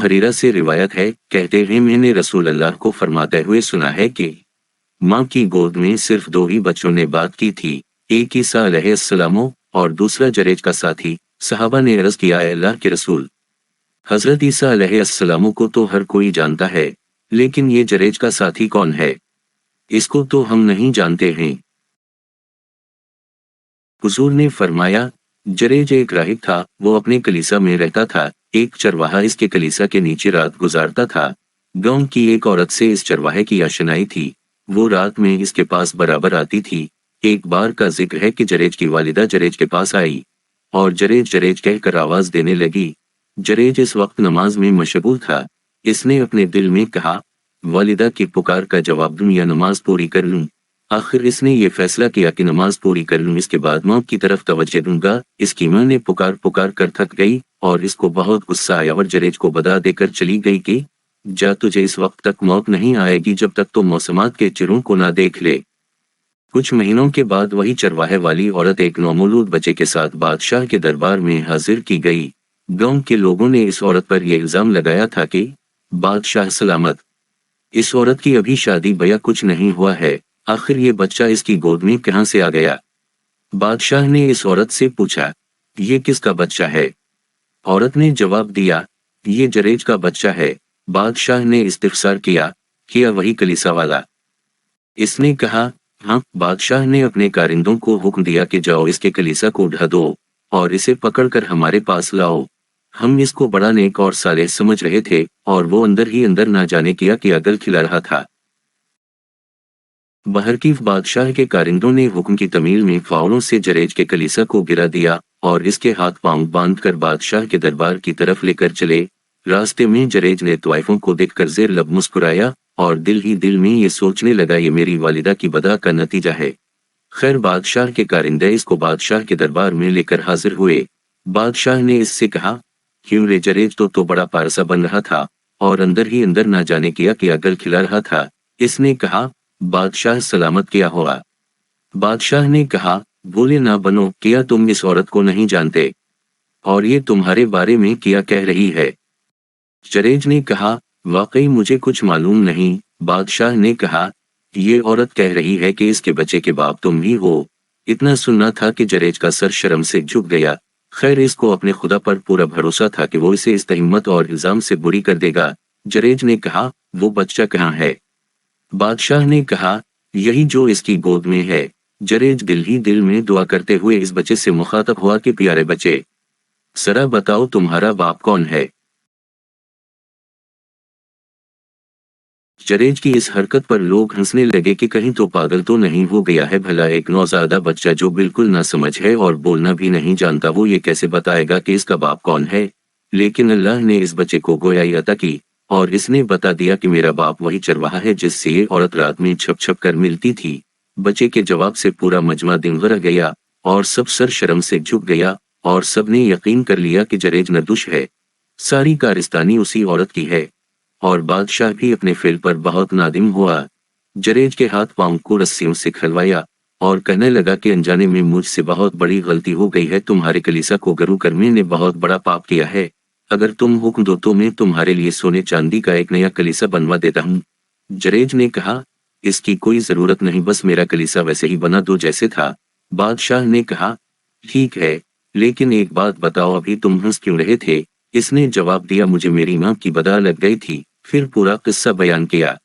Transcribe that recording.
हरीरा से रिवायत है, कहते हैं मैंने रसूल अल्लाह को फरमाते हुए सुना है कि माँ की गोद में सिर्फ दो ही बच्चों ने बात की थी, एक ईसा अलैहिस्सलाम और दूसरा जरेज का साथी। सहाबा ने अर्ज किया, अल्लाह के रसूल, हजरत ईसा अलैहिस्सलाम को तो हर कोई जानता है, लेकिन ये जरेज का साथी कौन है, इसको तो हम नहीं जानते हैं। हुजूर ने फरमाया, जरेज एक राहिब था, वो अपने कलीसा में रहता था। एक चरवाहा इसके कलीसा के नीचे रात गुजारता था। गांव की एक औरत से इस चरवाहे की आशनाई थी, वो रात में इसके पास बराबर आती थी। एक बार का जिक्र है कि जरेज की वालिदा जरेज के पास आई और जरेज जरेज कहकर आवाज देने लगी। जरेज इस वक्त नमाज में मशगूल था। इसने अपने दिल में कहा, वालिदा की पुकार का जवाब दूं या नमाज पूरी कर लूं। आखिर इसने ये फैसला किया कि नमाज पूरी कर लूं, इसके बाद मौत की तरफ तवज्जो दूंगा। इसकी मां ने पुकार पुकार कर थक गई और इसको बहुत गुस्सा आया और जरेज को बता देकर चली गई कि जा, तुझे इस वक्त तक मौत नहीं आएगी जब तक तो मौसमात के चिरों को ना देख ले। कुछ महीनों के बाद वही चरवाहे वाली औरत एक नौमौलूद बच्चे के साथ बादशाह के दरबार में हाजिर की गई। गांव के लोगों ने इस औरत पर यह इल्जाम लगाया था कि बादशाह सलामत, इस औरत की अभी शादी ब्याह कुछ नहीं हुआ है, आखिर ये बच्चा इसकी गोद में कहां से आ गया। बादशाह ने इस औरत से पूछा, ये किसका बच्चा है? औरत ने जवाब दिया, ये जरेज का बच्चा है। बादशाह ने इस्तिफसार किया, क्या वही कलीसा वाला? इसने कहा, हाँ। बादशाह ने अपने कारिंदों को हुक्म दिया कि जाओ इसके कलीसा को ढा दो और इसे पकड़कर हमारे पास लाओ। हम इसको बड़ा नेक और सालेह समझ रहे थे और वो अंदर ही अंदर ना जाने क्या अगल खिला रहा था। बहरकीफ बादशाह के कारिंदों ने हुक्म की तमील में फावड़ों से जरेज के कलीसा को गिरा दिया और इसके हाथ पांव बांधकर बादशाह के दरबार की तरफ लेकर चले। रास्ते में जरेज ने तवाइफों को देखकर जेर लब मुस्कुराया और दिल ही दिल में ये सोचने लगा, ये मेरी वालिदा की बदा का नतीजा है। खैर बादशाह के कारिंदे इसको बादशाह के दरबार में लेकर हाजिर हुए। बादशाह ने इससे कहा, क्यों रे जरेज तो बड़ा पारसा बन रहा था और अंदर ही अंदर ना जाने क्या अगल खिला रहा था। इसने कहा, बादशाह सलामत, क्या हुआ? बादशाह ने कहा, भोले ना बनो, क्या तुम इस औरत को नहीं जानते और ये तुम्हारे बारे में क्या कह रही है? जरेज ने कहा, वाकई मुझे कुछ मालूम नहीं। बादशाह ने कहा, ये औरत कह रही है कि इसके बच्चे के बाप तुम ही हो। इतना सुनना था कि जरेज का सर शर्म से झुक गया। खैर इसको अपने खुदा पर पूरा भरोसा था कि वो इसे इस तहमत और इल्जाम से बुरी कर देगा। जरेज ने कहा, वो बच्चा कहाँ है? बादशाह ने कहा, यही जो इसकी गोद में है। जरेज दिल ही दिल में दुआ करते हुए इस बच्चे से मुखातब हुआ कि प्यारे बच्चे, जरा बताओ तुम्हारा बाप कौन है? जरेज की इस हरकत पर लोग हंसने लगे कि कहीं तो पागल तो नहीं हो गया है, भला एक नौज़ादा बच्चा जो बिल्कुल ना समझ है और बोलना भी नहीं जानता, वो ये कैसे बताएगा कि इसका बाप कौन है? लेकिन अल्लाह ने इस बच्चे को गोयाई अता की और इसने बता दिया कि मेरा बाप वही चरवाहा है जिससे ये औरत रात में छप छप कर मिलती थी। बच्चे के जवाब से पूरा मजमा दिन रह गया और सब सर शर्म से झुक गया और सब ने यकीन कर लिया कि जरेज निर्दोष है। सारी कारस्तानी उसी औरत की है और बादशाह भी अपने फेल पर बहुत नादिम हुआ। जरेज के हाथ पांव को रस्सियों से खलवाया और कहने लगा कि अनजाने में मुझसे बहुत बड़ी गलती हो गई है, तुम्हारे कलीसा को गरू कर मैंने बहुत बड़ा पाप किया है। अगर तुम हुक्म दो तो मैं तुम्हारे लिए सोने चांदी का एक नया कलीसा बनवा देता हूँ। जरेज ने कहा, इसकी कोई जरूरत नहीं, बस मेरा कलीसा वैसे ही बना दो जैसे था। बादशाह ने कहा, ठीक है, लेकिन एक बात बताओ, अभी तुम हंस क्यों रहे थे? इसने जवाब दिया, मुझे मेरी माँ की बदा लग गई थी। फिर पूरा किस्सा बयान किया।